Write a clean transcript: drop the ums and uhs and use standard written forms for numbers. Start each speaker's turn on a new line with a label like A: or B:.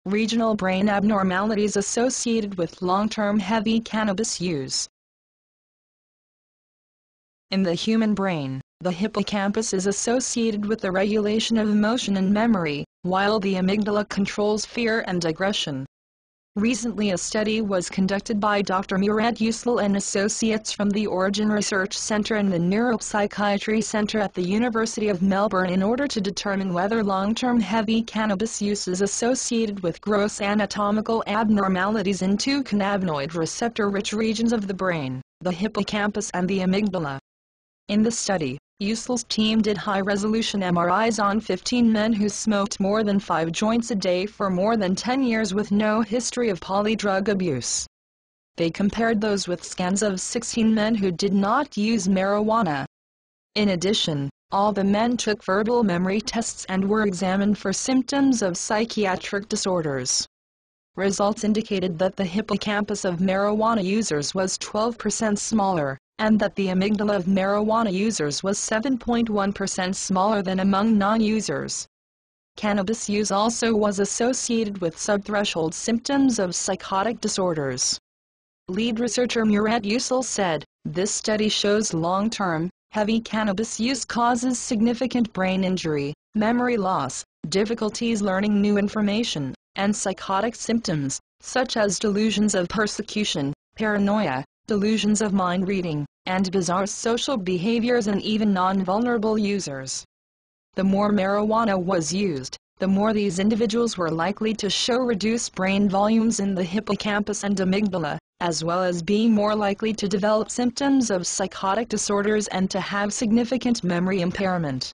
A: Regional brain abnormalities associated with long-term heavy cannabis use. In the human brain, the hippocampus is associated with the regulation of emotion and memory, while the amygdala controls fear and aggression. Recently a study was conducted by Dr. Murad Usal and associates from the Origin Research Centre and the Neuropsychiatry Centre at the University of Melbourne in order to determine whether long-term heavy cannabis use is associated with gross anatomical abnormalities in two cannabinoid receptor-rich regions of the brain, the hippocampus and the amygdala. In the study, Usal's team did high-resolution MRIs on 15 men who smoked more than 5 joints a day for more than 10 years with no history of polydrug abuse. They compared those with scans of 16 men who did not use marijuana. In addition, all the men took verbal memory tests and were examined for symptoms of psychiatric disorders. Results indicated that the hippocampus of marijuana users was 12% smaller, and that the amygdala of marijuana users was 7.1% smaller than among non-users. Cannabis use also was associated with subthreshold symptoms of psychotic disorders. Lead researcher Murad Usal said, "This study shows long-term, heavy cannabis use causes significant brain injury, memory loss, difficulties learning new information, and psychotic symptoms, such as delusions of persecution, paranoia, delusions of mind reading, and bizarre social behaviors in even non-vulnerable users." The more marijuana was used, the more these individuals were likely to show reduced brain volumes in the hippocampus and amygdala, as well as being more likely to develop symptoms of psychotic disorders and to have significant memory impairment.